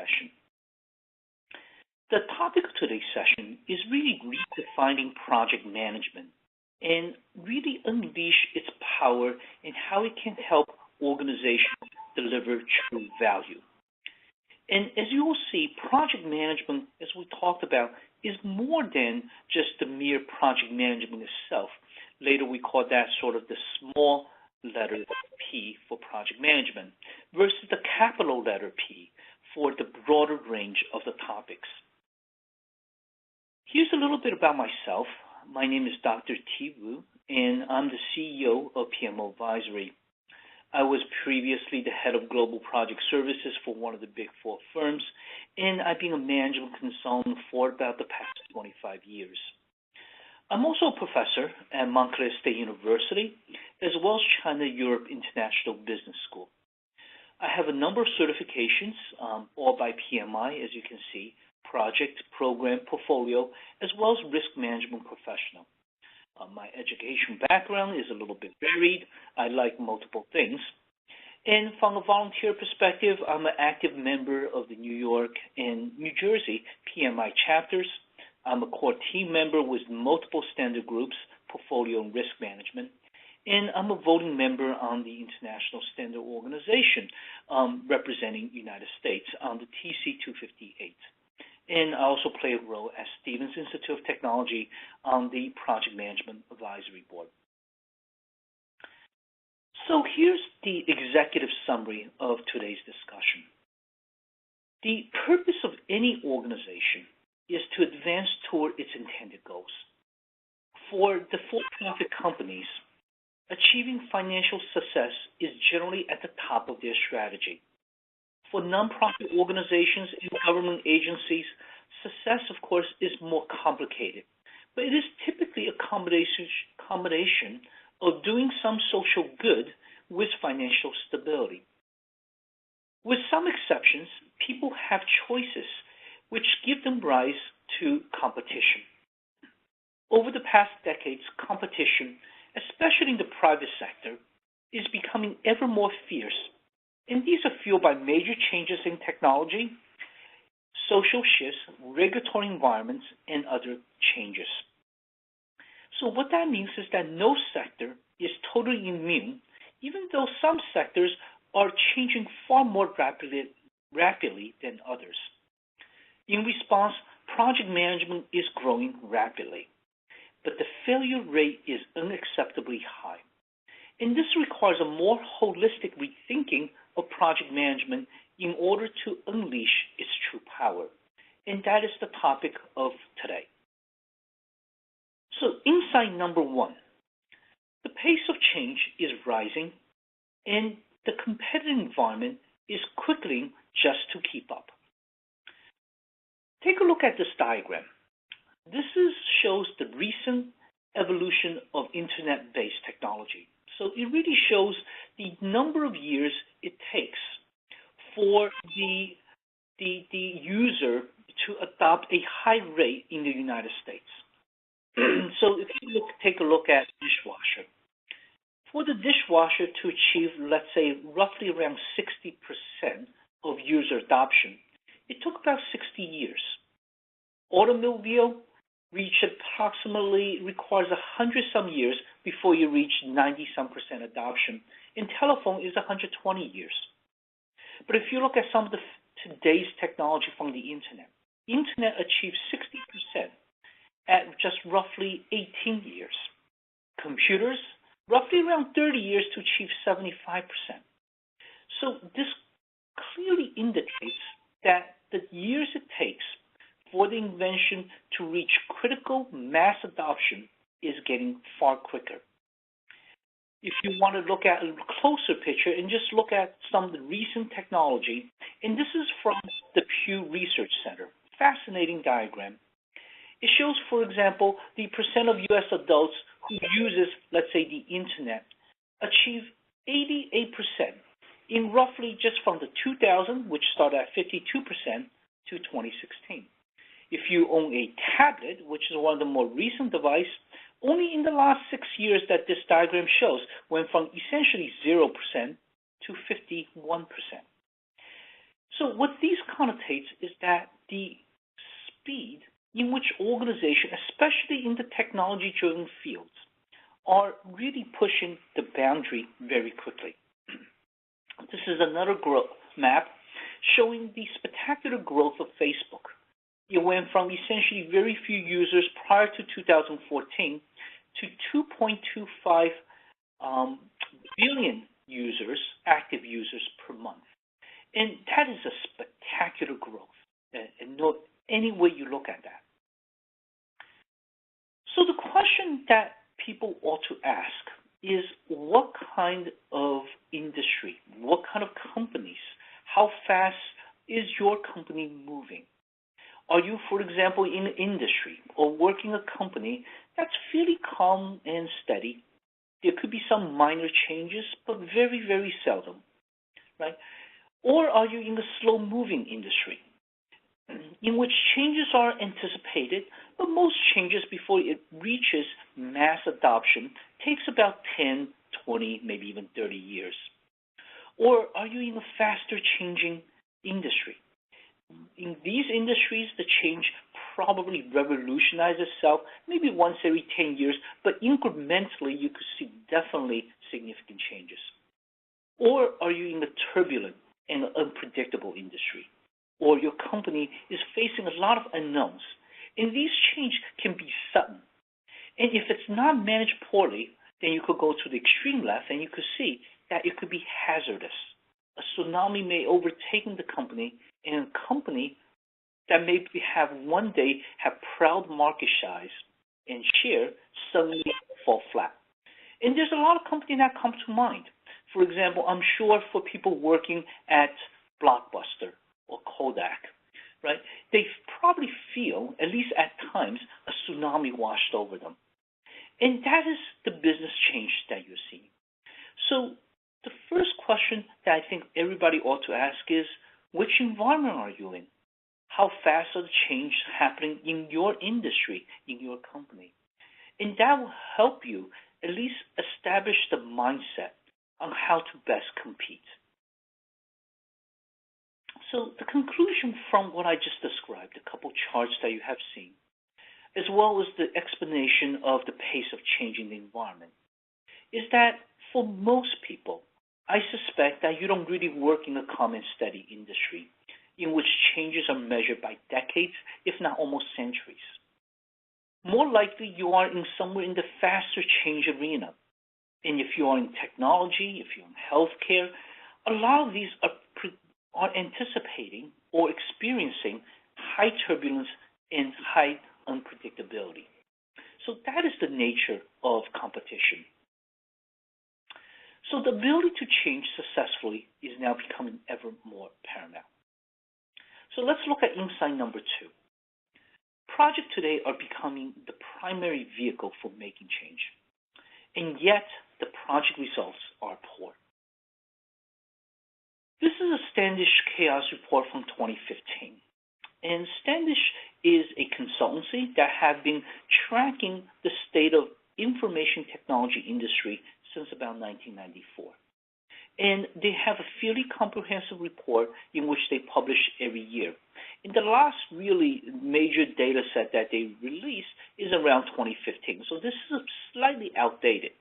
session. The topic of today's session is really redefining project management and really unleash its power and how it can help organizations deliver true value. And as you will see, project management, as we talked about, is more than just the mere project management itself. Later we call that sort of the small letter P for project management versus the capital letter P for the broader range of the topics. Here's a little bit about myself. My name is Dr. T. Wu, and I'm the CEO of PMO Advisory. I was previously the head of global project services for one of the big four firms, and I've been a management consultant for about the past 25 years. I'm also a professor at Montclair State University, as well as China Europe International Business School. I have a number of certifications, all by PMI, as you can see, project, program, portfolio, as well as risk management professional. My education background is a little bit varied. I like multiple things. And from a volunteer perspective, I'm an active member of the New York and New Jersey PMI chapters. I'm a core team member with multiple standard groups, portfolio and risk management. And I'm a voting member on the International Standard Organization representing the United States on the TC 258. And I also play a role at Stevens Institute of Technology on the Project Management Advisory Board. So here's the executive summary of today's discussion. The purpose of any organization is to advance toward its intended goals. For the for-profit companies, achieving financial success is generally at the top of their strategy. For nonprofit organizations and government agencies, success, of course, is more complicated, but it is typically a combination of doing some social good with financial stability. With some exceptions, people have choices which give them rise to competition. Over the past decades, competition, especially in the private sector, is becoming ever more fierce. And these are fueled by major changes in technology, social shifts, regulatory environments, and other changes. So what that means is that no sector is totally immune, even though some sectors are changing far more rapidly than others. In response, project management is growing rapidly, but the failure rate is unacceptably high. And this requires a more holistic rethinking of project management in order to unleash its true power. And that is the topic of today. So insight number one, the pace of change is rising and the competitive environment is quickening just to keep up. Take a look at this diagram. This shows the recent evolution of internet-based technology. So it really shows the number of years it takes for the user to adopt a high rate in the United States. So if you take a look at dishwasher, for the dishwasher to achieve, let's say, roughly around 60% of user adoption, it took about 60 years. Automobile requires 100-some years before you reach 90-some% adoption, and telephone is 120 years. But if you look at some of today's technology from the internet achieves 60% at just roughly 18 years. Computers, roughly around 30 years to achieve 75%. So this clearly indicates that the years it takes for the invention to reach critical mass adoption is getting far quicker. If you want to look at a closer picture and just look at some of the recent technology, and this is from the Pew Research Center, fascinating diagram. It shows, for example, the percent of U.S. adults who uses, let's say, the internet, achieve 88% in roughly just from the 2000, which started at 52%, to 2016. If you own a tablet, which is one of the more recent devices, only in the last 6 years that this diagram shows went from essentially 0% to 51%. So what these connotates is that the speed in which organizations, especially in the technology-driven fields, are really pushing the boundary very quickly. This is another map showing the spectacular growth of Facebook. It went from essentially very few users prior to 2014 to 2.25 billion users, active users per month. And that is a spectacular growth, and no, any way you look at that. So the question that people ought to ask is, what kind of industry, what kind of companies, how fast is your company moving? Are you, for example, in an industry or working a company that's fairly calm and steady? There could be some minor changes, but very, very seldom, right? Or are you in a slow-moving industry in which changes are anticipated, but most changes before it reaches mass adoption takes about 10, 20, maybe even 30 years? Or are you in a faster changing industry? In these industries, the change probably revolutionizes itself maybe once every 10 years, but incrementally you could see definitely significant changes. Or are you in a turbulent and unpredictable industry? Or your company is facing a lot of unknowns, and these changes can be sudden. And if it's not managed poorly, then you could go to the extreme left and you could see that it could be hazardous. A tsunami may overtake the company, and a company that maybe have one day have proud market size and share suddenly fall flat. And there's a lot of companies that come to mind. For example, I'm sure for people working at Blockbuster or Kodak, right, they probably feel, at least at times, a tsunami washed over them. And that is the business change that you're seeing. So the first question that I think everybody ought to ask is, which environment are you in? How fast are the changes happening in your industry, in your company? And that will help you at least establish the mindset on how to best compete. So the conclusion from what I just described, a couple charts that you have seen, as well as the explanation of the pace of change in the environment, is that for most people, I suspect that you don't really work in a calm and steady industry in which changes are measured by decades, if not almost centuries. More likely, you are in somewhere in the faster change arena. And if you are in technology, if you're in healthcare, a lot of these are anticipating or experiencing high turbulence and high unpredictability. So that is the nature of competition. So the ability to change successfully is now becoming ever more paramount. So let's look at insight number 2. Projects today are becoming the primary vehicle for making change, and yet the project results are poor. This is a Standish Chaos Report from 2015. And Standish is a consultancy that have been tracking the state of information technology industry since about 1994. And they have a fairly comprehensive report in which they publish every year. And the last really major data set that they released is around 2015. So this is slightly outdated.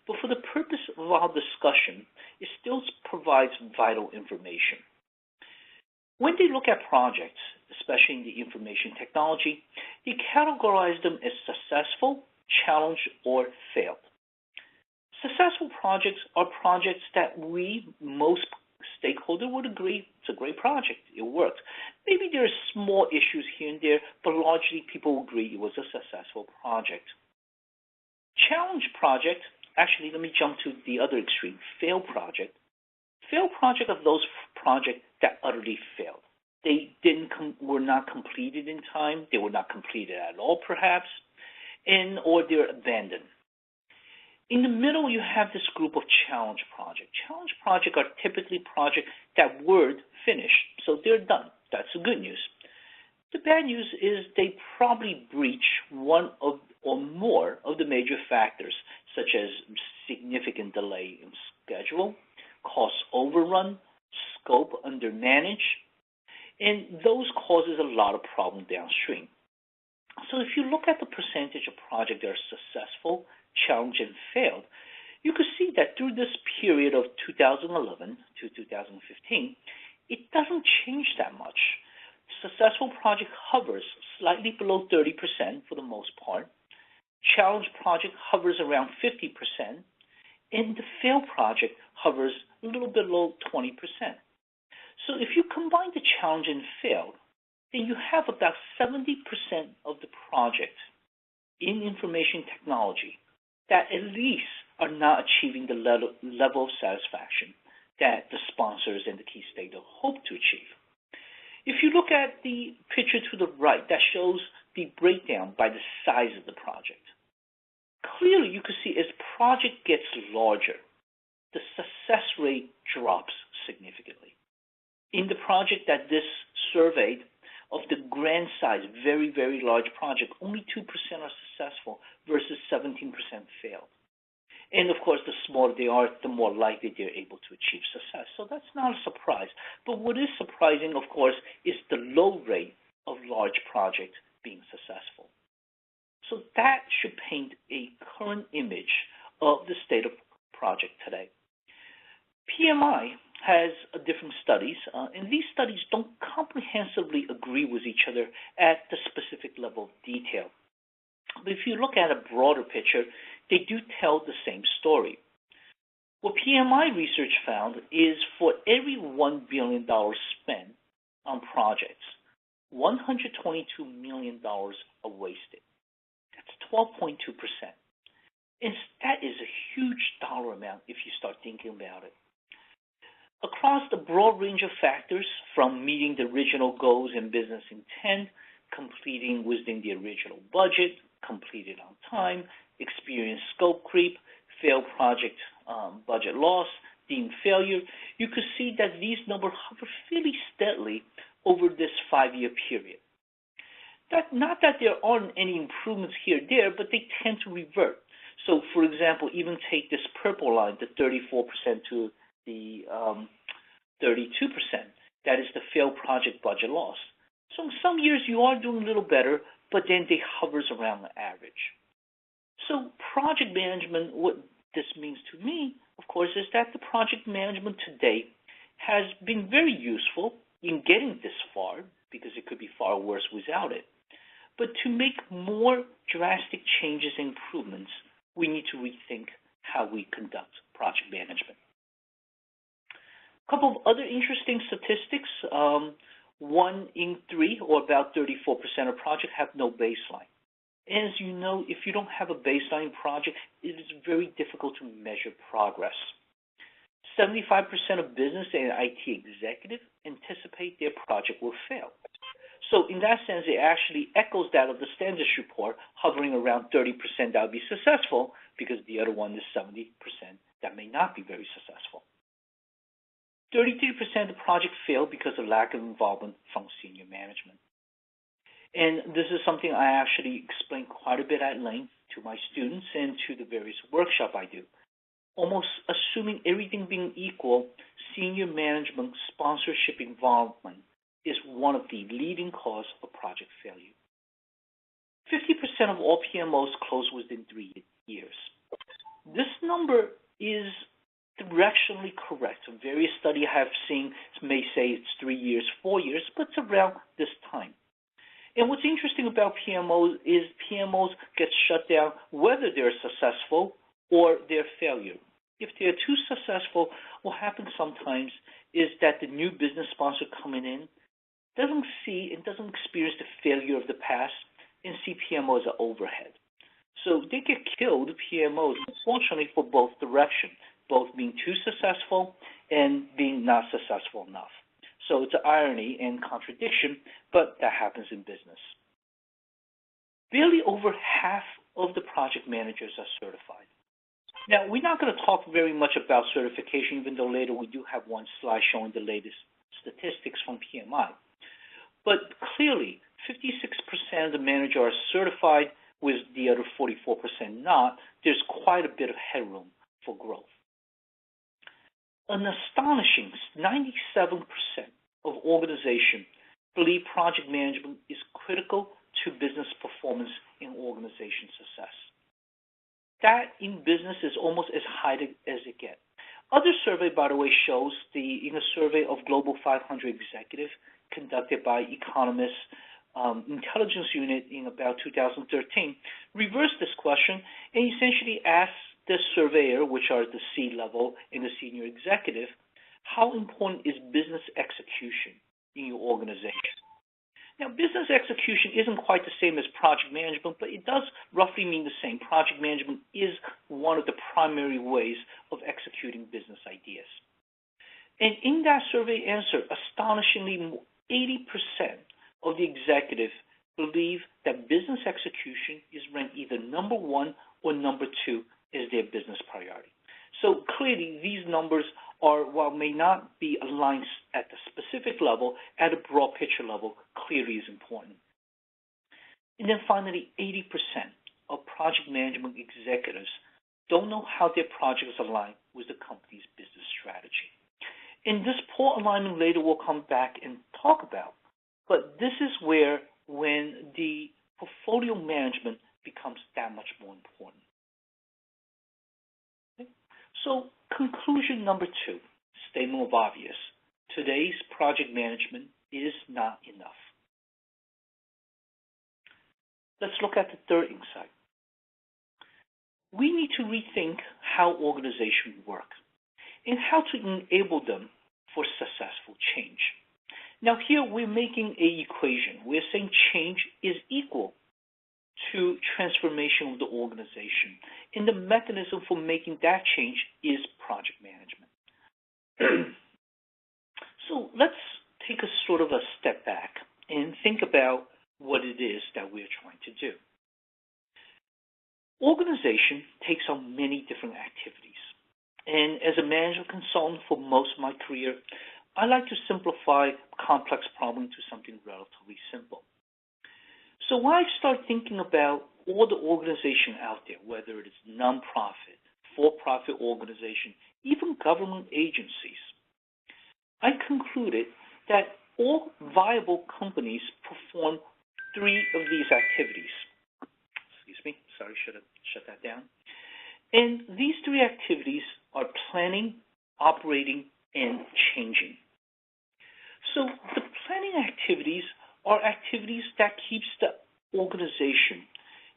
But for the purpose of our discussion, it still provides vital information. When they look at projects, especially in the information technology, they categorize them as successful, challenged, or failed. Successful projects are projects that most stakeholders would agree it's a great project, it worked. Maybe there are small issues here and there, but largely people agree it was a successful project. Challenge project, actually let me jump to the other extreme, failed project. Failed project are those projects that utterly failed. They were not completed in time, they were not completed at all perhaps, or they're abandoned. In the middle, you have this group of challenge projects. Challenge projects are typically projects that were finished, so they're done. That's the good news. The bad news is they probably breach one of or more of the major factors, such as significant delay in schedule, cost overrun, scope undermanaged, and those causes a lot of problem downstream. So if you look at the percentage of projects that are successful, challenged, and failed, you could see that through this period of 2011 to 2015, it doesn't change that much. Successful project hovers slightly below 30% for the most part. Challenged project hovers around 50%, and the failed project hovers a little below 20%. So if you combine the challenge and failed, then you have about 70% of the project in information technology that at least are not achieving the level of satisfaction that the sponsors and the key stakeholders hope to achieve. If you look at the picture to the right, that shows the breakdown by the size of the project. Clearly, you can see as project gets larger, the success rate drops significantly. In the project that this surveyed, of the grand size, very, very large project, only 2% are successful versus 17% failed. And of course, the smaller they are, the more likely they're able to achieve success. So that's not a surprise. But what is surprising, of course, is the low rate of large projects being successful. So that should paint a current image of the state of project today. PMI has different studies, and these studies don't comprehensively agree with each other at the specific level of detail. But if you look at a broader picture, they do tell the same story. What PMI research found is for every $1 billion spent on projects, $122 million are wasted. That's 12.2%. And that is a huge dollar amount if you start thinking about it. Across the broad range of factors, from meeting the original goals and business intent, completing within the original budget, completed on time, experience scope creep, failed project budget loss, deemed failure, you could see that these numbers hover fairly steadily over this 5-year period. Not that there aren't any improvements here or there, but they tend to revert. So, for example, even take this purple line, the 34% to the 32%, that is the failed project budget loss. So in some years you are doing a little better, but then they hovers around the average. So project management, what this means to me, of course, is that the project management today has been very useful in getting this far, because it could be far worse without it. But to make more drastic changes and improvements, we need to rethink how we conduct project management. A couple of other interesting statistics. 1 in 3, or about 34% of projects, have no baseline. And as you know, if you don't have a baseline project, it is very difficult to measure progress. 75% of business and IT executives anticipate their project will fail. So in that sense, it actually echoes that of the Standish report, hovering around 30% that will be successful, because the other one is 70% that may not be very successful. 33% of the project failed because of lack of involvement from senior management. And this is something I actually explain quite a bit at length to my students and to the various workshops I do. Almost assuming everything being equal, senior management sponsorship involvement is one of the leading causes of project failure. 50% of all PMOs close within 3 years. This number is directionally correct. Various studies I have seen may say it's 3 years, 4 years, but it's around this time. And what's interesting about PMOs is PMOs get shut down whether they're successful or they're failure. If they're too successful, what happens sometimes is that the new business sponsor coming in doesn't see and doesn't experience the failure of the past and see PMO as an overhead. So they get killed, PMOs, unfortunately, for both directions, both being too successful and being not successful enough. So it's an irony and contradiction, but that happens in business. Barely over half of the project managers are certified. Now, we're not going to talk very much about certification, even though later we do have one slide showing the latest statistics from PMI. But clearly, 56% of the managers are certified, with the other 44% not. There's quite a bit of headroom for growth. An astonishing 97% of organizations believe project management is critical to business performance and organization success. That in business is almost as high as it gets. Other survey, by the way, shows in a survey of Global 500 executives conducted by Economist Intelligence Unit in about 2013, reversed this question and essentially asked the surveyor, which are the C-level and the senior executive, how important is business execution in your organization? Now, business execution isn't quite the same as project management, but it does roughly mean the same. Project management is one of the primary ways of executing business ideas. And in that survey answer, astonishingly, 80% of the executives believe that business execution is ranked either number one or number two as their business priority. So clearly, these numbers are, while may not be aligned at the specific level, at a broad picture level, clearly is important. And then finally, 80% of project management executives don't know how their projects align with the company's business strategy. And this poor alignment later we'll come back and talk about. But this is where when the portfolio management becomes that much more important. Okay? So conclusion number 2, statement of obvious. Today's project management is not enough. Let's look at the third insight. We need to rethink how organizations work and how to enable them for successful change. Now here we're making an equation. We're saying change is equal to transformation of the organization. And the mechanism for making that change is project management. So let's take a sort of a step back and think about what it is that we're trying to do. Organization takes on many different activities. And as a management consultant for most of my career, I like to simplify complex problems to something relatively simple. So when I start thinking about all the organizations out there, whether it is nonprofit, for-profit organization, even government agencies, I concluded that all viable companies perform 3 of these activities. Excuse me, sorry, should have shut that down. And these 3 activities are planning, operating, and changing. So the planning activities are activities that keeps the organization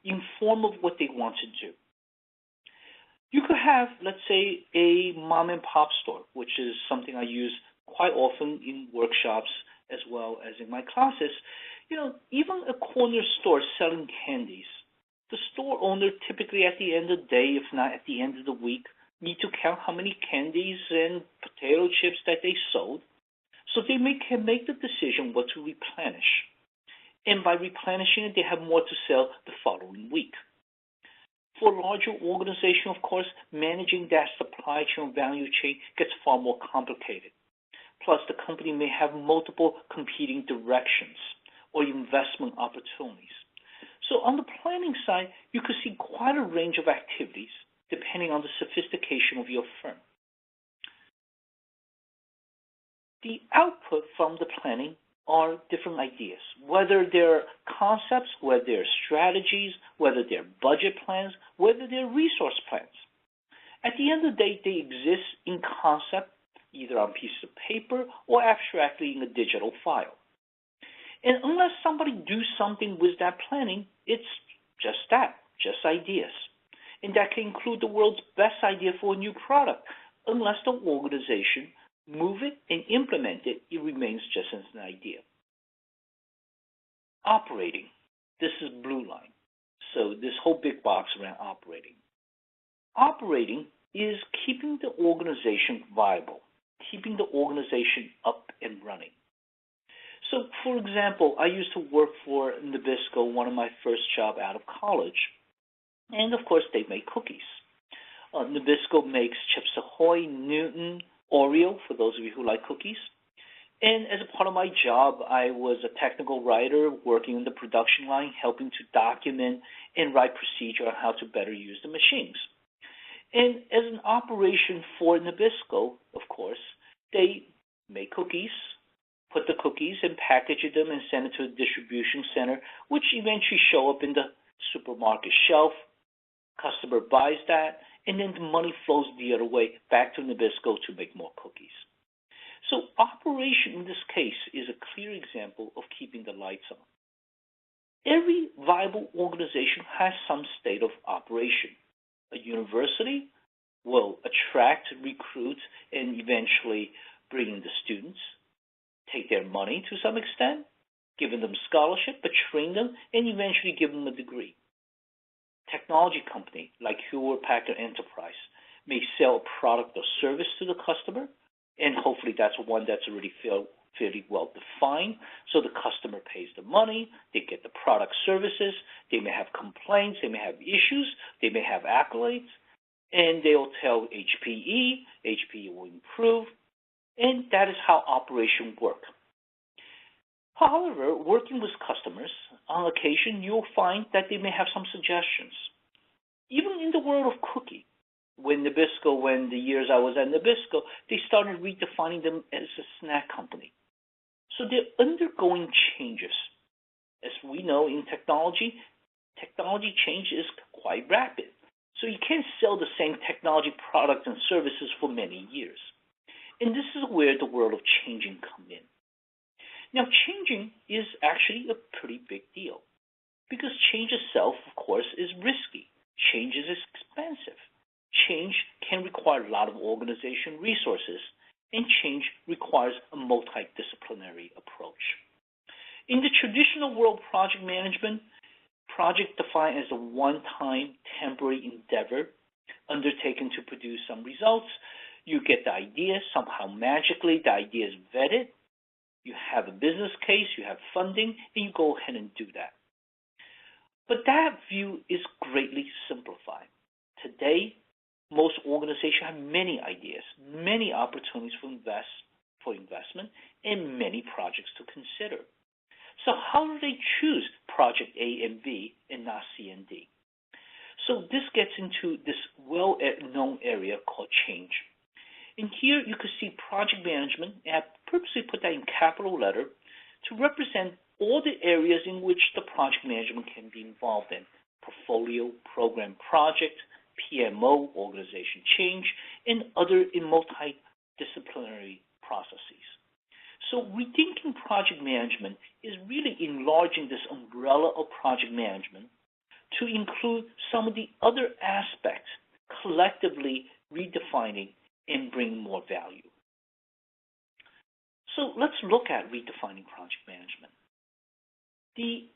informed of what they want to do. You could have, let's say, a mom and pop store, which is something I use quite often in workshops as well as in my classes. You know, even a corner store selling candies, the store owner typically at the end of the day, if not at the end of the week, need to count how many candies and potato chips that they sold, so they can make the decision what to replenish. And by replenishing it, they have more to sell the following week. For a larger organization, of course, managing that supply chain value chain gets far more complicated. Plus, the company may have multiple competing directions or investment opportunities. So on the planning side, you could see quite a range of activities depending on the sophistication of your firm. The output from the planning are different ideas, whether they're concepts, whether they're strategies, whether they're budget plans, whether they're resource plans. At the end of the day, they exist in concept, either on pieces of paper or abstractly in a digital file. And unless somebody do something with that planning, it's just that, just ideas. And that can include the world's best idea for a new product. Unless the organization move it and implement it, it remains just as an idea. Operating. This is blue line. So this whole big box around operating. Operating is keeping the organization viable, keeping the organization up and running. So, for example, I used to work for Nabisco, one of my first jobs out of college. And, of course, they make cookies. Nabisco makes Chips Ahoy, Newton, Oreo, for those of you who like cookies. And as a part of my job, I was a technical writer working in the production line, helping to document and write procedure on how to better use the machines. And as an operation for Nabisco, of course, they make cookies, put the cookies and package them and send it to a distribution center, which eventually show up in the supermarket shelf. Customer buys that, and then the money flows the other way back to Nabisco to make more cookies. So operation in this case is a clear example of keeping the lights on. Every viable organization has some state of operation. A university will attract, recruit, and eventually bring in the students, take their money to some extent, giving them scholarship, but train them, and eventually give them a degree. Technology company like Hewlett-Packard Enterprise may sell a product or service to the customer, and hopefully that's one that's already fairly well defined, so the customer pays the money, they get the product services, they may have complaints, they may have issues, they may have accolades, and they'll tell HPE will improve, and that is how operations work. However, working with customers, on occasion you'll find that they may have some suggestions. Even in the world of cookie, when the years I was at Nabisco, they started redefining them as a snack company. So they're undergoing changes. As we know in technology change is quite rapid. So you can't sell the same technology products and services for many years. And this is where the world of changing come in. Now, changing is actually a pretty big deal because change itself, of course, is risky. Change is expensive. Change can require a lot of organization resources, and change requires a multidisciplinary approach. In the traditional world of project management, project defined as a one-time temporary endeavor undertaken to produce some results. You get the idea, somehow magically the idea is vetted, you have a business case, you have funding, and you go ahead and do that. But that view is greatly simplified. Today, most organizations have many ideas, many opportunities for investment, and many projects to consider. So how do they choose project A and B and not C and D? So this gets into this well-known area called change. And here you can see project management, and I purposely put that in capital letter to represent all the areas in which the project management can be involved in: portfolio, program, project, PMO, organization change, and other multidisciplinary processes. So rethinking project management is really enlarging this umbrella of project management to include some of the other aspects, collectively redefining and bringing more value. So let's look at redefining project management. The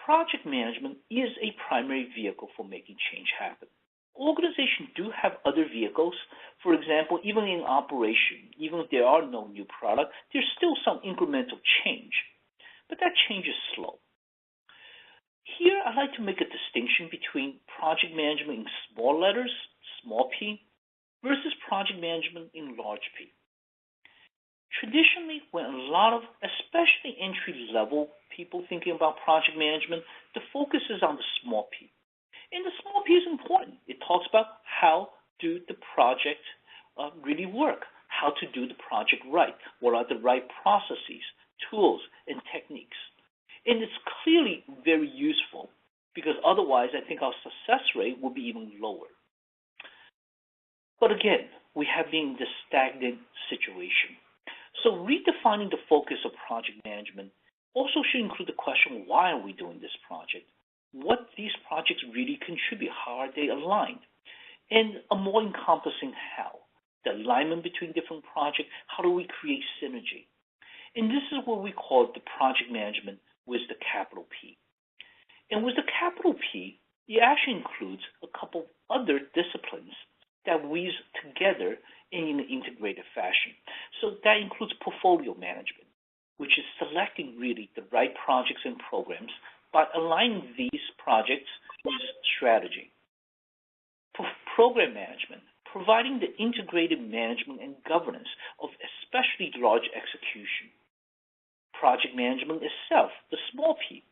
project management is a primary vehicle for making change happen. Organizations do have other vehicles. For example, even in operation, even if there are no new product, there's still some incremental change, but that change is slow. Here, I'd like to make a distinction between project management in small letters, small p, versus project management in large P. Traditionally, when a lot of, especially entry-level people thinking about project management, the focus is on the small p. And the small p is important. It talks about how do the project really work, how to do the project right, what are the right processes, tools, and techniques. And it's clearly very useful because otherwise I think our success rate will be even lower. But again, we have been in this stagnant situation. So redefining the focus of project management also should include the question, why are we doing this project? What these projects really contribute, how are they aligned? And a more encompassing how. The alignment between different projects, how do we create synergy? And this is what we call the project management with the capital P. And with the capital P, it actually includes a couple of other disciplines that weaves together in an integrated fashion. So that includes portfolio management, which is selecting really the right projects and programs by aligning these projects with strategy. Program management, providing the integrated management and governance of especially large execution. Project management itself, the small p,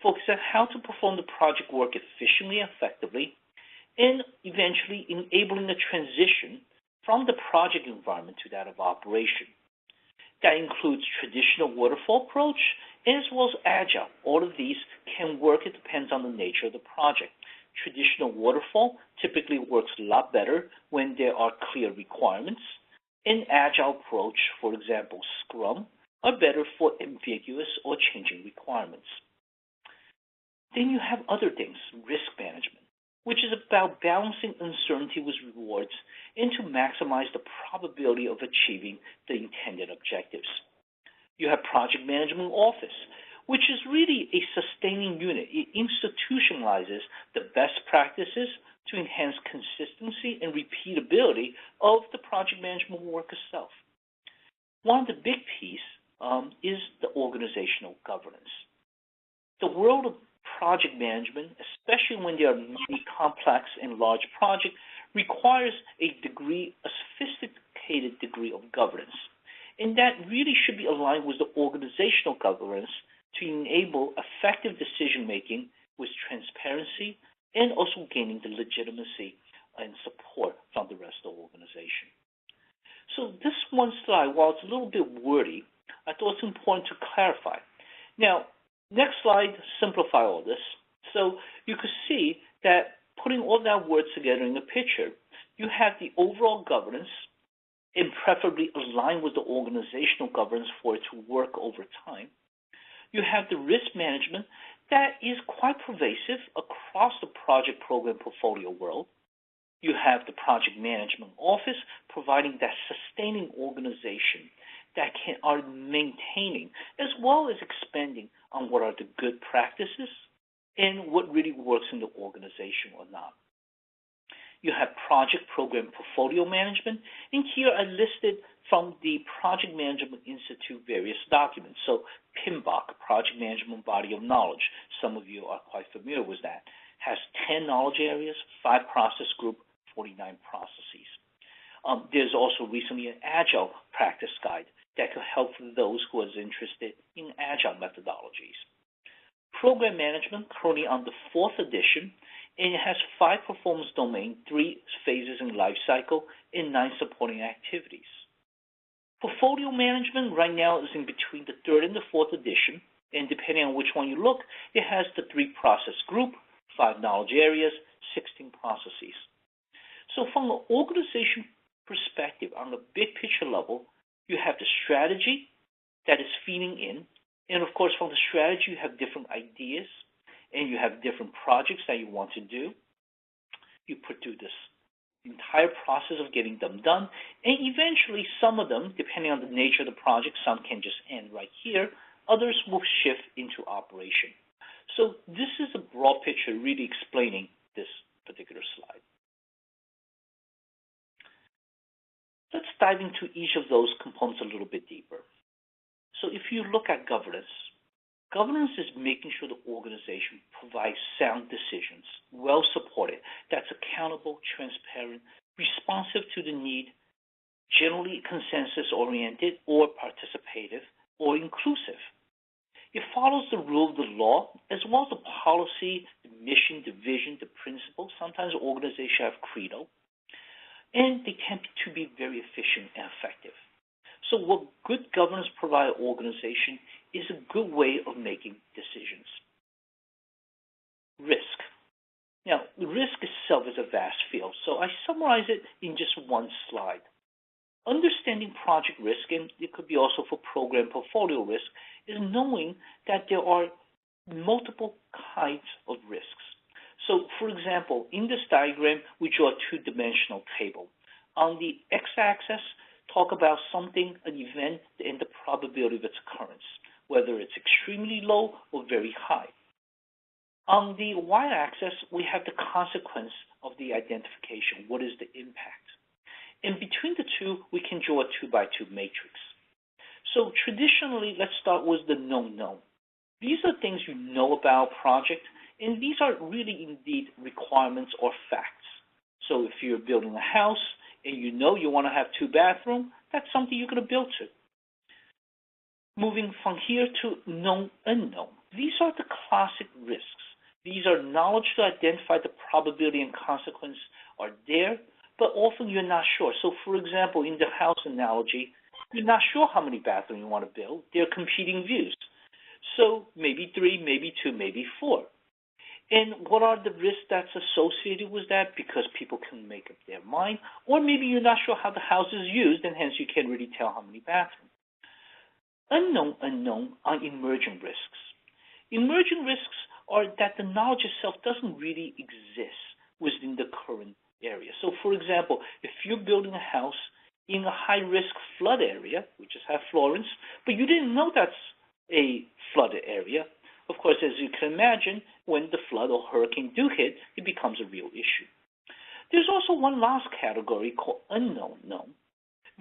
focuses on how to perform the project work efficiently and effectively, and eventually enabling a transition from the project environment to that of operation. That includes traditional waterfall approach as well as Agile. All of these can work. It depends on the nature of the project. Traditional waterfall typically works a lot better when there are clear requirements. An Agile approach, for example, Scrum, are better for ambiguous or changing requirements. Then you have other things, risk management, which is about balancing uncertainty with rewards and to maximize the probability of achieving the intended objectives. You have project management office, which is really a sustaining unit. It institutionalizes the best practices to enhance consistency and repeatability of the project management work itself. One of the big pieces is the organizational governance. The world of project management, especially when there are many complex and large projects, requires a sophisticated degree of governance. And that really should be aligned with the organizational governance to enable effective decision-making with transparency and also gaining the legitimacy and support from the rest of the organization. So this one slide, while it's a little bit wordy, I thought it's important to clarify. Now, next slide, simplify all this. So you could see that putting all that words together in a picture, you have the overall governance and preferably align with the organizational governance for it to work over time. You have the risk management that is quite pervasive across the project program portfolio world. You have the project management office providing that sustaining organization that are maintaining as well as expanding on what are the good practices and what really works in the organization or not. You have project program portfolio management, and here I listed from the Project Management Institute various documents. So PMBOK, Project Management Body of Knowledge, some of you are quite familiar with that, has 10 knowledge areas, 5 process group, 49 processes. There's also recently an Agile practice guide that could help those who are interested in Agile methodologies. Program Management, currently on the 4th edition, and it has 5 performance domains, 3 phases in life cycle, and 9 supporting activities. Portfolio Management right now is in between the 3rd and the 4th edition, and depending on which one you look, it has the 3 process group, 5 knowledge areas, 16 processes. So from an organization perspective, on the big picture level, you have the strategy that is feeding in, and of course from the strategy you have different ideas, and you have different projects that you want to do. You put through this entire process of getting them done, and eventually some of them, depending on the nature of the project, some can just end right here, others will shift into operation. So this is a broad picture really explaining this particular slide. Let's dive into each of those components a little bit deeper. So if you look at governance, governance is making sure the organization provides sound decisions, well supported, that's accountable, transparent, responsive to the need, generally consensus-oriented or participative or inclusive. It follows the rule of the law as well as the policy, the mission, the vision, the principle. Sometimes organizations have credo, and they tend to be very efficient and effective. So what good governance provides an organization is a good way of making decisions. Risk. Now, risk itself is a vast field, so I summarize it in just one slide. Understanding project risk, and it could be also for program portfolio risk, is knowing that there are multiple kinds of risks. So, for example, in this diagram, we draw a 2-dimensional table. On the x-axis, talk about something, an event, and the probability of its occurrence, whether it's extremely low or very high. On the y-axis, we have the consequence of the identification. What is the impact? And between the two, we can draw a 2x2 matrix. So traditionally, let's start with the known. These are things you know about a project, and these are really indeed requirements or facts. So if you're building a house and you know you want to have 2 bathrooms, that's something you're going to build to. Moving from here to known unknown. These are the classic risks. These are knowledge to identify the probability and consequence are there, but often you're not sure. So for example, in the house analogy, You're not sure how many bathrooms you want to build. There are competing views. So maybe 3, maybe 2, maybe 4. And what are the risks that's associated with that? Because people can make up their mind, or maybe you're not sure how the house is used, and hence you can't really tell how many bathrooms. Unknown are emerging risks. Emerging risks are that the knowledge itself doesn't really exist within the current area. So, for example, if you're building a house in a high-risk flood area, we just have Florence, but you didn't know that's a flooded area, of course, as you can imagine, when the flood or hurricane do hit, it becomes a real issue. There's also one last category called unknown known.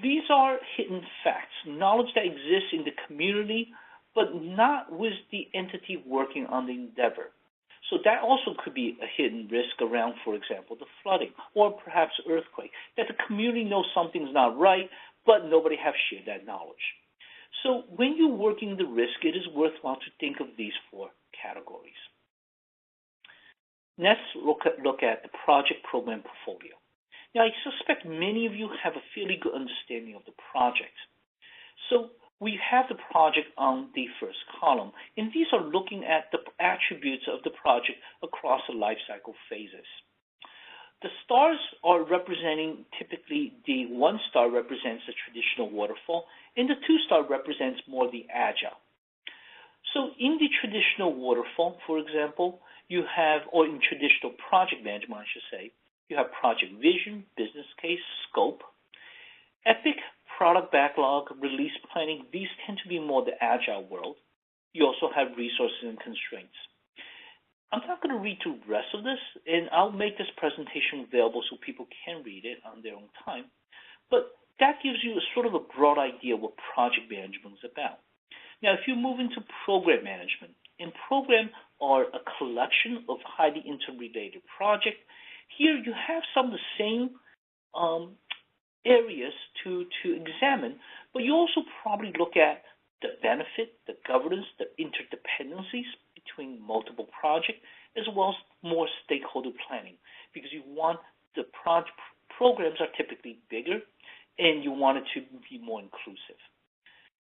These are hidden facts, knowledge that exists in the community, but not with the entity working on the endeavor. So that also could be a hidden risk around, for example, the flooding or perhaps earthquake, that the community knows something's not right, but nobody has shared that knowledge. So when you're working the risk, it is worthwhile to think of these 4 categories. Next, look at the project program portfolio. Now, I suspect many of you have a fairly good understanding of the project. So we have the project on the first column, and these are looking at the attributes of the project across the life cycle phases. The stars are representing, typically the 1 star represents the traditional waterfall, and the 2 star represents more the agile. So in the traditional waterfall, for example, you have, or in traditional project management, I should say, you have project vision, business case, scope, epic, product backlog, release planning. These tend to be more the agile world. You also have resources and constraints. I'm not going to read through the rest of this, and I'll make this presentation available so people can read it on their own time. But that gives you a sort of a broad idea what project management is about. Now, if you move into program management, and program are a collection of highly interrelated projects, here you have some of the same areas to examine, but you also probably look at the benefit, the governance, the interdependencies between multiple projects, as well as more stakeholder planning, because you want the programs are typically bigger, and you want it to be more inclusive.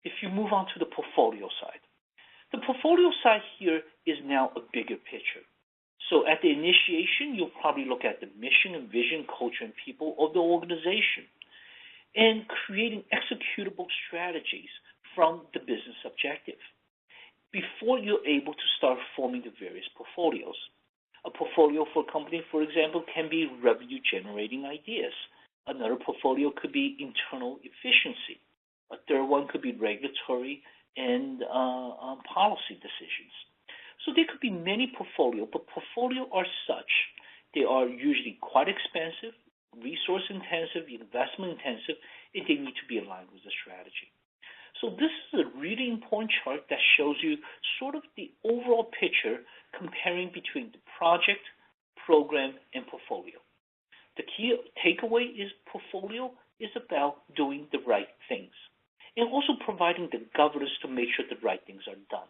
If you move on to the portfolio side, the portfolio side here is now a bigger picture. So at the initiation, you'll probably look at the mission and vision, culture, and people of the organization, and creating executable strategies from the business objective before you're able to start forming the various portfolios. A portfolio for a company, for example, can be revenue-generating ideas. Another portfolio could be internal efficiency. A third one could be regulatory and policy decisions. So there could be many portfolios, but portfolio are such. They are usually quite expensive, resource-intensive, investment-intensive, and they need to be aligned with the strategy. So this is a really important chart that shows you sort of the overall picture comparing between the project, program, and portfolio. The key takeaway is portfolio is about doing the right things and also providing the governance to make sure the right things are done.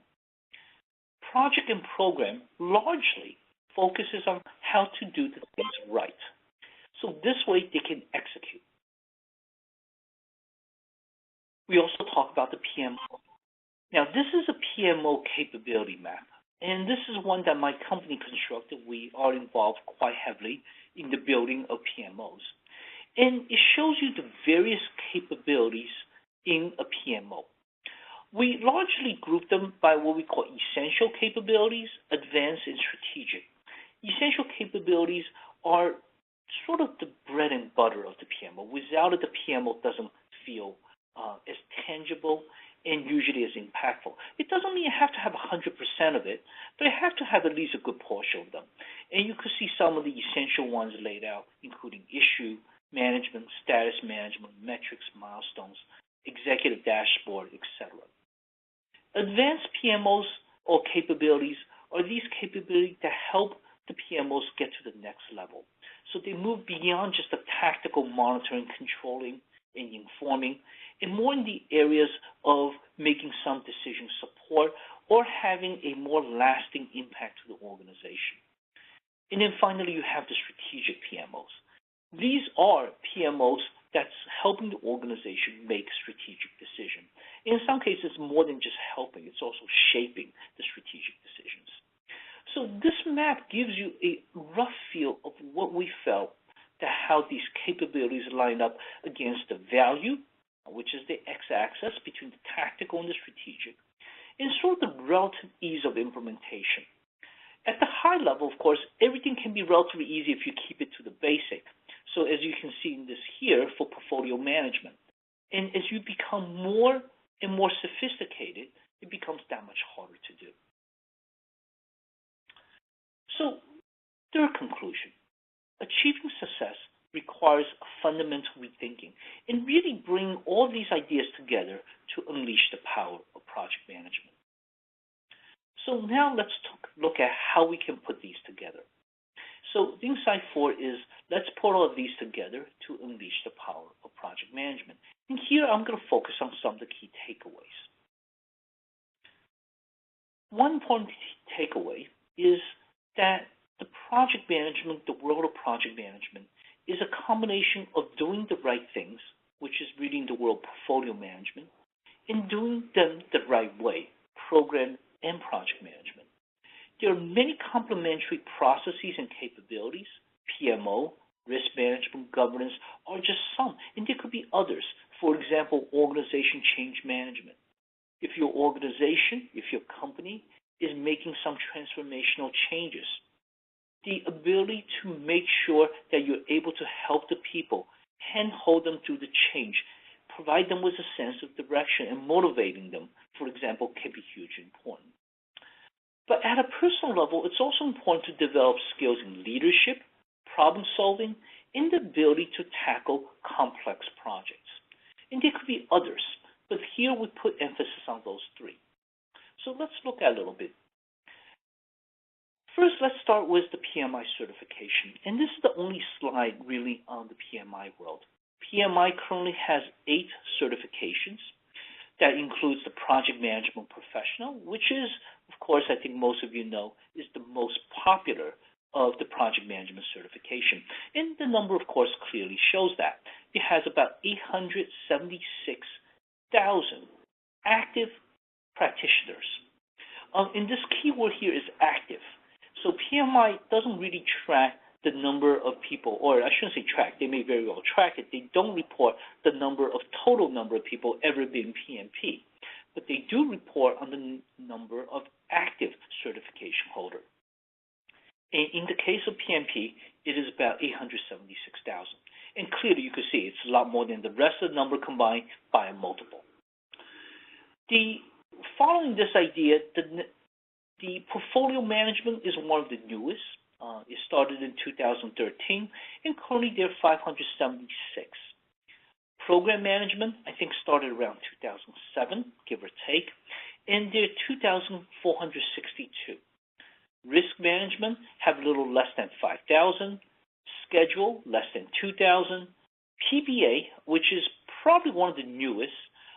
Project and program largely focuses on how to do the things right. So this way they can execute. We also talk about the PMO. Now this is a PMO Capability Map, and this is one that my company constructed. We are involved quite heavily in the building of PMOs. And it shows you the various capabilities in a PMO. We largely group them by what we call essential capabilities, advanced, and strategic. Essential capabilities are sort of the bread and butter of the PMO. Without it, the PMO doesn't feel as tangible and usually as impactful. It doesn't mean you have to have 100% of it, but you have to have at least a good portion of them. And you can see some of the essential ones laid out, including issue management, status management, metrics, milestones, executive dashboard, etc. Advanced PMOs or capabilities are these capabilities that help the PMOs get to the next level. So they move beyond just the tactical monitoring, controlling, and informing, and more in the areas of making some decision support or having a more lasting impact to the organization. And then finally, you have the strategic PMOs. These are PMOs that's helping the organization make strategic decisions. In some cases, more than just helping, it's also shaping the strategic decisions. So this map gives you a rough feel of what we felt, that how these capabilities line up against the value, which is the x-axis between the tactical and the strategic, and sort of the relative ease of implementation. At the high level, of course, everything can be relatively easy if you keep it to the basic. So as you can see in this here for portfolio management. And as you become more and more sophisticated, it becomes that much harder to do. So, third conclusion, achieving success requires a fundamental rethinking and really bring all these ideas together to unleash the power of project management. So now let's look at how we can put these together. So the insight 4 is, let's put all of these together to unleash the power of project management. And here I'm going to focus on some of the key takeaways. One important takeaway is that the project management, the world of project management, is a combination of doing the right things, which is really in the world of portfolio management, and doing them the right way, program and project management. There are many complementary processes and capabilities. PMO, risk management, governance are just some, and there could be others. For example, organization change management. If your organization, if your company is making some transformational changes, the ability to make sure that you're able to help the people, handhold them through the change, provide them with a sense of direction and motivating them, for example, can be hugely important. But at a personal level, it's also important to develop skills in leadership, problem solving, and the ability to tackle complex projects. And there could be others, but here we put emphasis on those three. So let's look at a little bit. First, let's start with the PMI certification. And this is the only slide really on the PMI world. PMI currently has 8 certifications. That includes the Project Management Professional, which is, of course, I think most of you know, is the most popular of the project management certification. And the number, of course, clearly shows that. It has about 876,000 active practitioners. And this keyword here is active. So PMI doesn't really track the number of people, or I shouldn't say track, they may very well track it. They don't report the total number of people ever being PMP, but they do report on the number of active certification holders. And in the case of PMP, it is about 876,000. And clearly you can see it's a lot more than the rest of the number combined by a multiple. Following this idea, the portfolio management is one of the newest. It started in 2013, and currently there are 576. Program management, I think, started around 2007, give or take, and there are 2,462. Risk management have a little less than 5,000. Schedule, less than 2,000. PBA, which is probably one of the newest,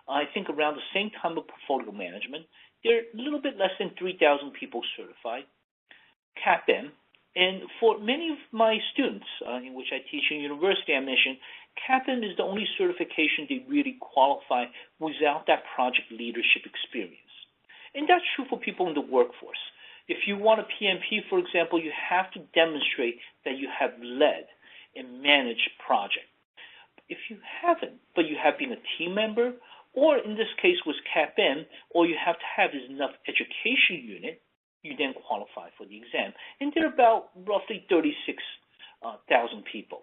I think around the same time of portfolio management, there are a little bit less than 3,000 people certified. CAPM, and for many of my students, in which I teach in university, I mentioned, CAPM is the only certification they really qualify without that project leadership experience. And that's true for people in the workforce. If you want a PMP, for example, you have to demonstrate that you have led and managed projects. If you haven't, but you have been a team member, or in this case with CAPM, all you have to have is enough education unit, you then qualify for the exam. And there are about roughly 36,000 people.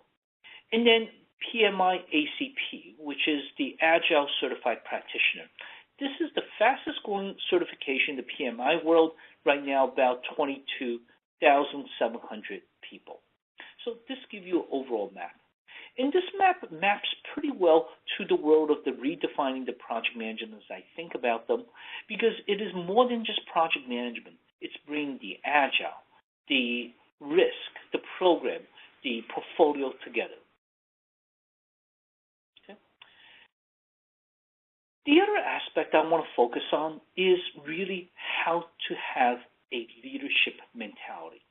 And then PMI ACP, which is the Agile Certified Practitioner. This is the fastest growing certification in the PMI world, right now about 22,700 people. So this gives you an overall map. And this map maps pretty well to the world of the redefining the project management as I think about them, because it is more than just project management. It's bringing the agile, the risk, the program, the portfolio together. Okay. The other aspect I want to focus on is really how to have a leadership mentality.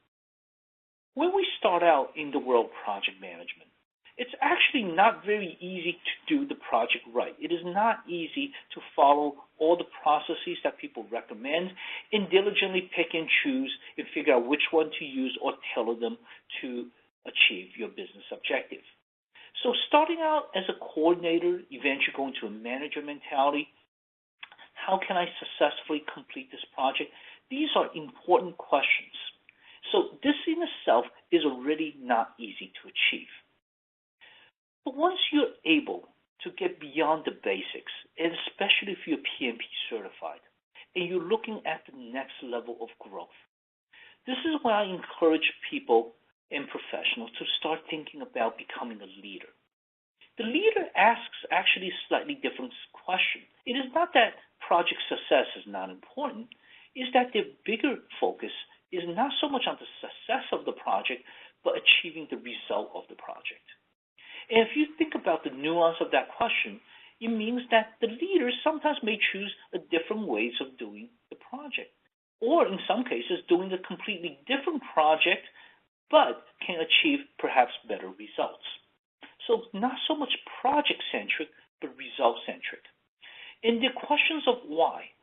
When we start out in the world of project management, It's actually not very easy to do the project right. It is not easy to follow all the processes that people recommend and diligently pick and choose and figure out which one to use or tailor them to achieve your business objective. So starting out as a coordinator, eventually going to a manager mentality, how can I successfully complete this project? These are important questions. So this in itself is already not easy to achieve. But once you're able to get beyond the basics, and especially if you're PMP certified, and you're looking at the next level of growth, this is why I encourage people and professionals to start thinking about becoming a leader. The leader asks actually a slightly different question. It is not that project success is not important, it's that their bigger focus is not so much on the success of the project, but achieving the result of the project. And if you think about the nuance of that question, it means that the leaders sometimes may choose a different ways of doing the project, or in some cases doing a completely different project, but can achieve perhaps better results. So not so much project-centric, but result-centric. And the questions of why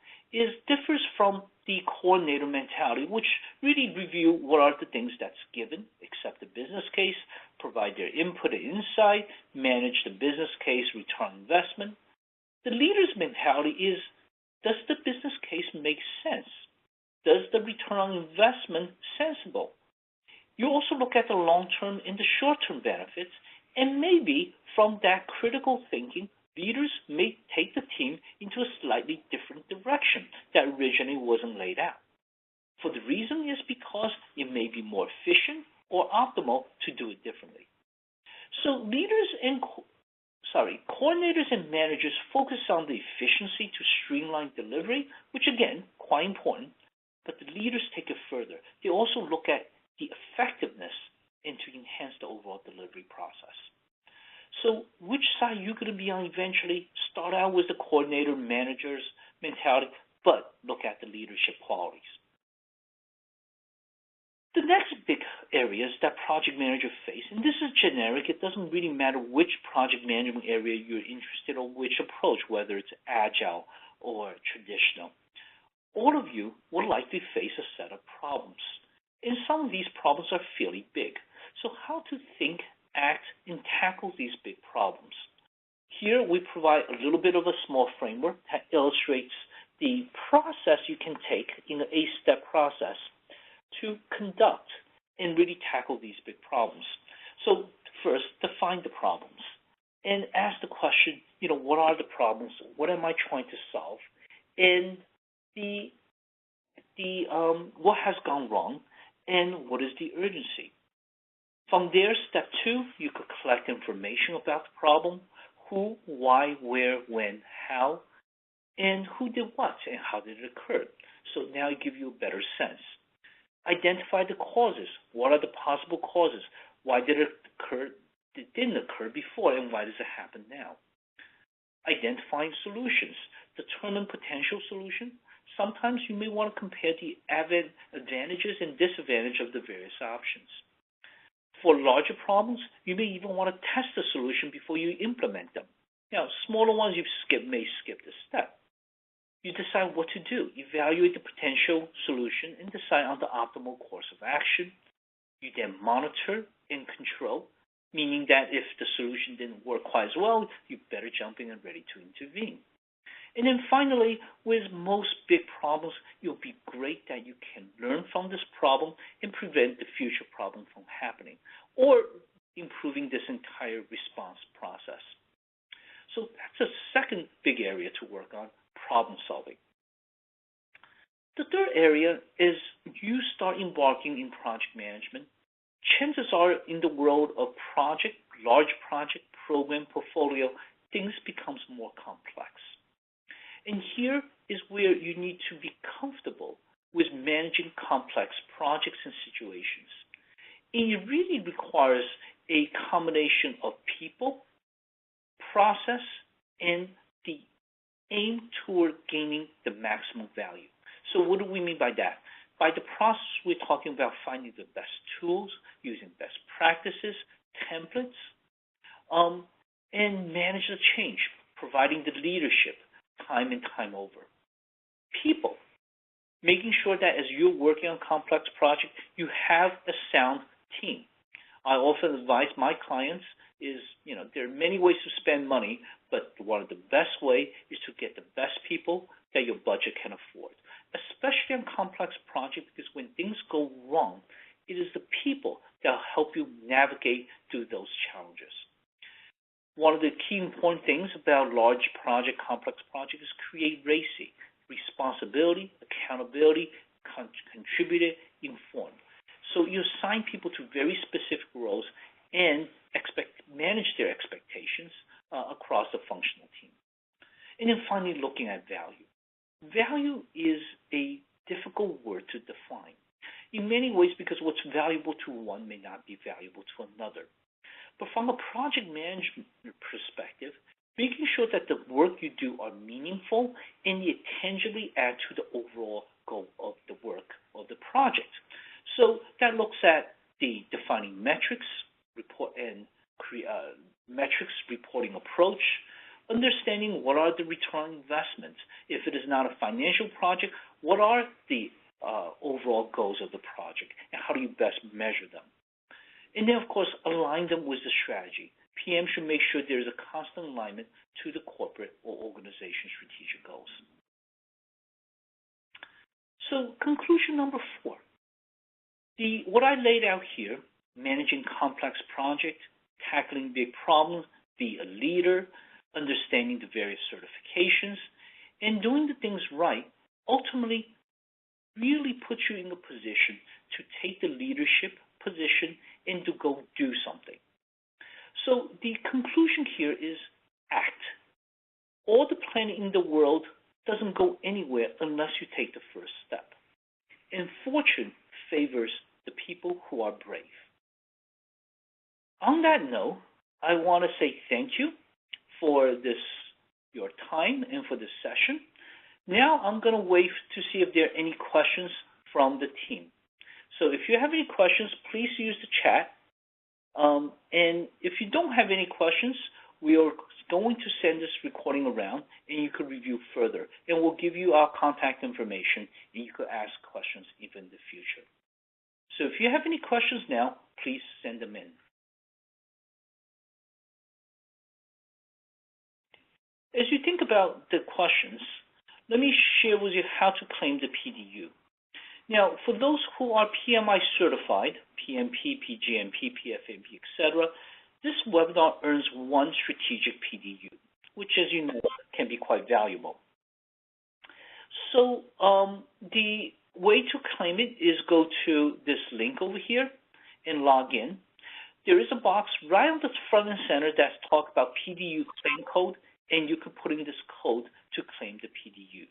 differs from the coordinator mentality, which really review what are the things that's given, accept the business case, provide their input and insight, manage the business case, return on investment. The leader's mentality is, does the business case make sense? Does the return on investment sensible? You also look at the long-term and the short-term benefits, and maybe from that critical thinking, leaders may take the team into a slightly different direction that originally wasn't laid out. For the reason is because it may be more efficient or optimal to do it differently. So coordinators and managers focus on the efficiency to streamline delivery, which again, quite important, but the leaders take it further. They also look at the effectiveness and to enhance the overall delivery process. So which side are you going to be on eventually? Start out with the coordinator, manager's mentality, but look at the leadership qualities. The next big areas that project managers face, and this is generic, it doesn't really matter which project management area you're interested in or which approach, whether it's Agile or traditional. All of you will likely face a set of problems, and some of these problems are fairly big. So how to think, act, and tackle these big problems. Here we provide a little bit of a small framework that illustrates the process you can take in an 8-step process to conduct and really tackle these big problems. So first, define the problems and ask the question, what are the problems? What am I trying to solve? And what has gone wrong? And what is the urgency? From there, step 2, you could collect information about the problem: who, why, where, when, how, and who did what and how did it occur. So now it gives you a better sense. Identify the causes. What are the possible causes? Why did it occur? It didn't occur before, and why does it happen now? Identifying solutions. Determine potential solution. Sometimes you may want to compare the advantages and disadvantages of the various options. For larger problems, you may even want to test the solution before you implement them. Now, smaller ones you may skip this step. You decide what to do, evaluate the potential solution, and decide on the optimal course of action. You then monitor and control, meaning that if the solution didn't work quite as well, you better jump in and ready to intervene. And then finally, with most big problems, it will be great that you can learn from this problem and prevent the future problem from happening, or improving this entire response process. So that's a second big area to work on: problem solving. The third area is you start embarking in project management. Chances are in the world of project, large project, program, portfolio, things becomes more complex. And here is where you need to be comfortable with managing complex projects and situations. And it really requires a combination of people, process, and the aim toward gaining the maximum value. So what do we mean by that? By the process, we're talking about finding the best tools, using best practices, templates, and manage the change, providing the leadership time and time over. People, making sure that as you're working on complex projects, you have a sound team. I often advise my clients is, there are many ways to spend money, but one of the best way is to get the best people that your budget can afford, especially on complex projects, because when things go wrong, it is the people that will help you navigate through those challenges. One of the key important things about large project, complex projects is create RACI, responsibility, accountability, contributed, informed. So you assign people to very specific roles and manage their expectations across the functional team. And then finally, looking at value. Value is a difficult word to define in many ways because what's valuable to one may not be valuable to another. But from a project management perspective, making sure that the work you do are meaningful and you tangibly add to the overall goal of the work of the project. So that looks at the defining metrics, metrics reporting approach, understanding what are the return on investments. If it is not a financial project, what are the overall goals of the project and how do you best measure them? And then, of course, align them with the strategy. PM should make sure there is a constant alignment to the corporate or organization strategic goals. So conclusion number 4. What I laid out here, managing complex projects, tackling big problems, be a leader, understanding the various certifications, and doing the things right, ultimately really puts you in a position to take the leadership position and to go do something. So the conclusion here is act. All the planning in the world doesn't go anywhere unless you take the first step. And fortune favors the people who are brave. On that note, I want to say thank you for your time and for this session. Now I'm going to wait to see if there are any questions from the team. So if you have any questions, please use the chat. And if you don't have any questions, we are going to send this recording around and you could review further. And we'll give you our contact information and you could ask questions even in the future. So if you have any questions now, please send them in. As you think about the questions, let me share with you how to claim the PDU. Now, for those who are PMI certified, PMP, PGMP, PFMP, etc., this webinar earns 1 strategic PDU, which, as you know, can be quite valuable. So the way to claim it is go to this link over here and log in. There is a box right on the front and center that's talk about PDU claim code, and you can put in this code to claim the PDUs.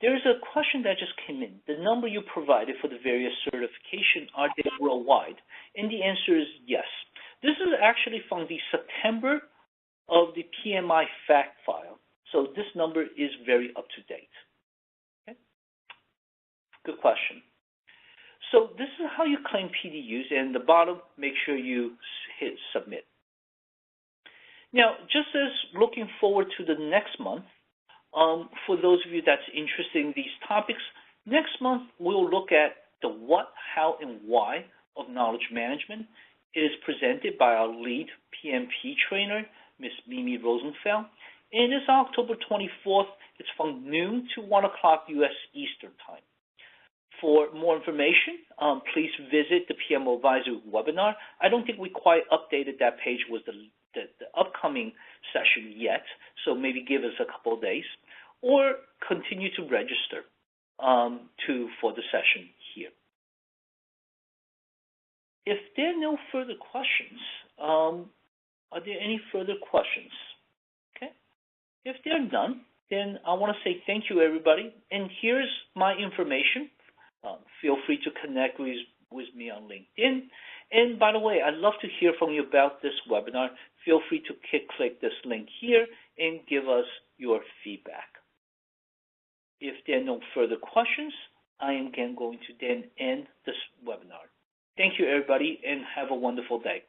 There is a question that just came in. The number you provided for the various certifications, are they worldwide? And the answer is yes. This is actually from the September of the PMI fact file. So this number is very up to date. Okay? Good question. So this is how you claim PDUs, and the bottom, make sure you hit submit. Now, just as looking forward to the next month, for those of you that's interested in these topics, next month we'll look at the what, how, and why of knowledge management. It is presented by our lead PMP trainer, Ms. Mimi Rosenfeld, and it's October 24th. It's from noon to 1 o'clock U.S. Eastern Time. For more information, please visit the PMO Advisor webinar. I don't think we quite updated that page with the upcoming session yet, so maybe give us a couple of days, or continue to register for the session here. If there are no further questions, are there any further questions? Okay. If there are none, then I want to say thank you, everybody. And here's my information. Feel free to connect with me on LinkedIn. And by the way, I'd love to hear from you about this webinar. Feel free to click this link here and give us your feedback. If there are no further questions, I am again going to then end this webinar. Thank you, everybody, and have a wonderful day.